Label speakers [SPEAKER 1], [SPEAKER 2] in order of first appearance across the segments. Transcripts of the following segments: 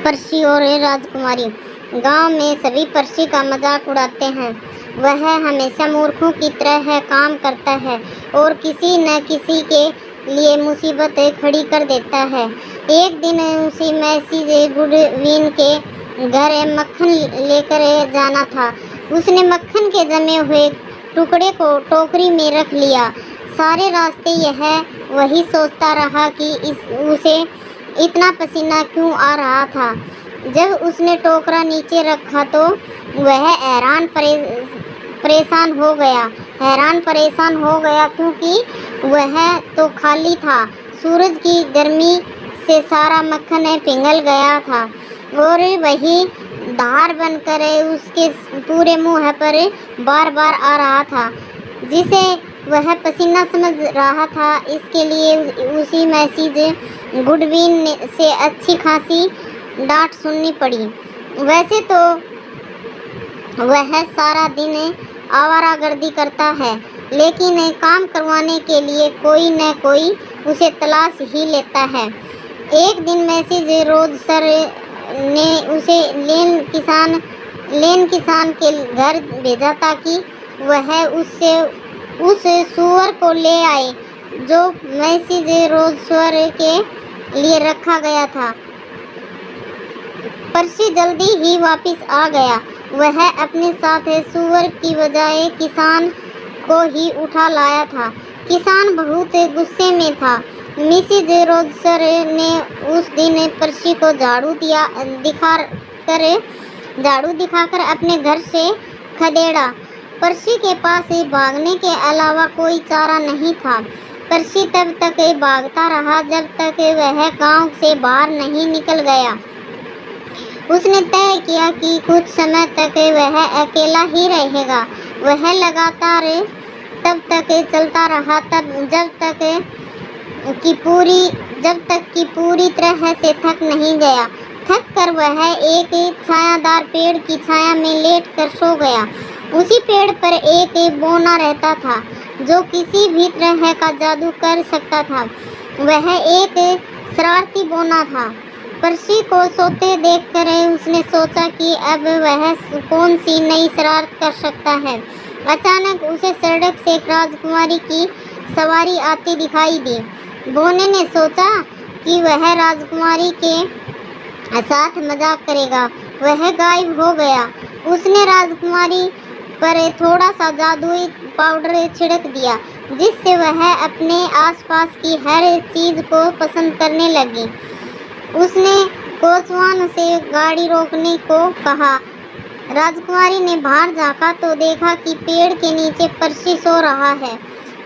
[SPEAKER 1] पर्सी और राजकुमारी। गांव में सभी पर्सी का मजाक उड़ाते हैं। वह हमेशा मूर्खों की तरह काम करता है और किसी न किसी के लिए मुसीबतें खड़ी कर देता है। एक दिन उसी मैसी गुडविन के घर मक्खन लेकर जाना था। उसने मक्खन के जमे हुए टुकड़े को टोकरी में रख लिया। सारे रास्ते यह वही सोचता रहा कि उसे इतना पसीना क्यों आ रहा था। जब उसने टोकरा नीचे रखा तो वह हैरान परेशान हो गया क्योंकि वह तो खाली था। सूरज की गर्मी से सारा मक्खन पिघल गया था और वही धार बनकर उसके पूरे मुंह पर बार बार आ रहा था, जिसे वह पसीना समझ रहा था। इसके लिए उसी मैसेज गुडविन से अच्छी खासी डांट सुननी पड़ी। वैसे तो वह सारा दिन आवारागर्दी करता है, लेकिन काम करवाने के लिए कोई न कोई उसे तलाश ही लेता है। एक दिन मैसेज रोज सर ने उसे लेन किसान के घर भेजा ताकि वह उस सूअर को ले आए जो मैसेज रोज सूअर के लिए रखा गया था। पर्सी जल्दी ही वापस आ गया। वह अपने साथ सूअर की बजाय किसान को ही उठा लाया था। किसान बहुत गुस्से में था। मिसेज रोजर ने उस दिन पर्सी को झाड़ू दिखाकर अपने घर से खदेड़ा। पर्सी के पास भागने के अलावा कोई चारा नहीं था। पर्सी तब तक भागता रहा जब तक वह गांव से बाहर नहीं निकल गया। उसने तय किया कि कुछ समय तक वह अकेला ही रहेगा। वह लगातार तब तक चलता रहा जब तक कि पूरी तरह से थक नहीं गया। थक कर वह एक छायादार पेड़ की छाया में लेट कर सो गया। उसी पेड़ पर एक बौना रहता था जो किसी भी तरह का जादू कर सकता था। वह एक शरारती बौना था। पर्सी को सोते देखकर उसने सोचा कि अब वह कौन सी नई शरारत कर सकता है। अचानक उसे सड़क से एक राजकुमारी की सवारी आती दिखाई दी। बौने ने सोचा कि वह राजकुमारी के साथ मजाक करेगा। वह गायब हो गया। उसने राजकुमारी पर थोड़ा सा जादुई पाउडर छिड़क दिया, जिससे वह अपने आसपास की हर चीज को पसंद करने लगी। उसने कोचवान से गाड़ी रोकने को कहा। राजकुमारी ने बाहर झांका तो देखा कि पेड़ के नीचे पर्सी सो रहा है।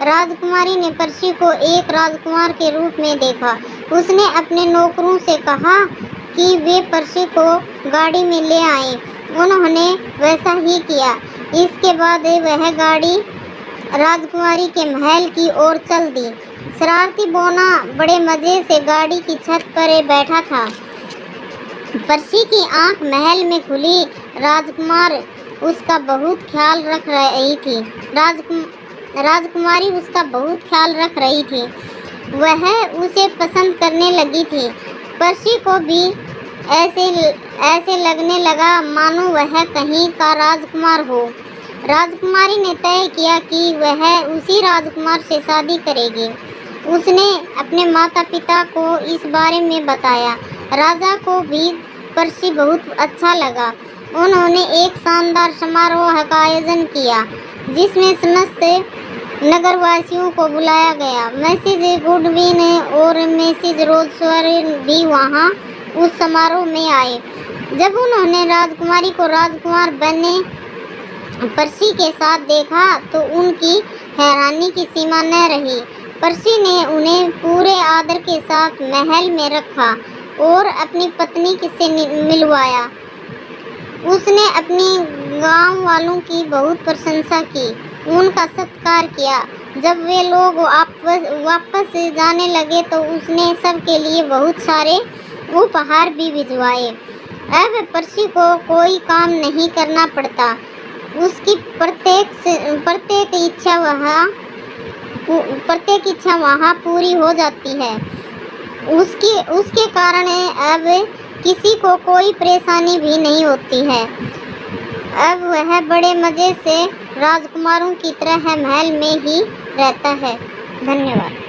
[SPEAKER 1] राजकुमारी ने पर्सी को एक राजकुमार के रूप में देखा। उसने अपने नौकरों से कहा कि वे पर्सी को गाड़ी में ले आए। उन्होंने वैसा ही किया। इसके बाद वह गाड़ी राजकुमारी के महल की ओर चल दी। शरारती बौना बड़े मजे से गाड़ी की छत पर बैठा था। पर्सी की आंख महल में खुली। राजकुमारी उसका बहुत ख्याल रख रही थी। वह उसे पसंद करने लगी थी। पर्सी को भी ऐसे लगने लगा मानो वह कहीं का राजकुमार हो। राजकुमारी ने तय किया कि वह उसी राजकुमार से शादी करेगी। उसने अपने माता पिता को इस बारे में बताया। राजा को भी पर्सी बहुत अच्छा लगा। उन्होंने एक शानदार समारोह का आयोजन किया जिसमें समस्त नगरवासियों को बुलाया गया। मैसेज गुडविन और मैसेज रोजर भी वहां उस समारोह में आए। जब उन्होंने राजकुमारी को राजकुमार बने पर्सी के साथ देखा तो उनकी हैरानी की सीमा न रही। पर्सी ने उन्हें पूरे आदर के साथ महल में रखा और अपनी पत्नी से मिलवाया। उसने अपनी गांव वालों की बहुत प्रशंसा की, उनका सत्कार किया। जब वे लोग वापस जाने लगे तो उसने सबके लिए बहुत सारे उपहार भी भिजवाए। अब पर्सी को कोई काम नहीं करना पड़ता। उसकी प्रत्येक इच्छा वहाँ पूरी हो जाती है। उसके कारण अब किसी को कोई परेशानी भी नहीं होती है। अब वह बड़े मज़े से राजकुमारों की तरह महल में ही रहता है। धन्यवाद।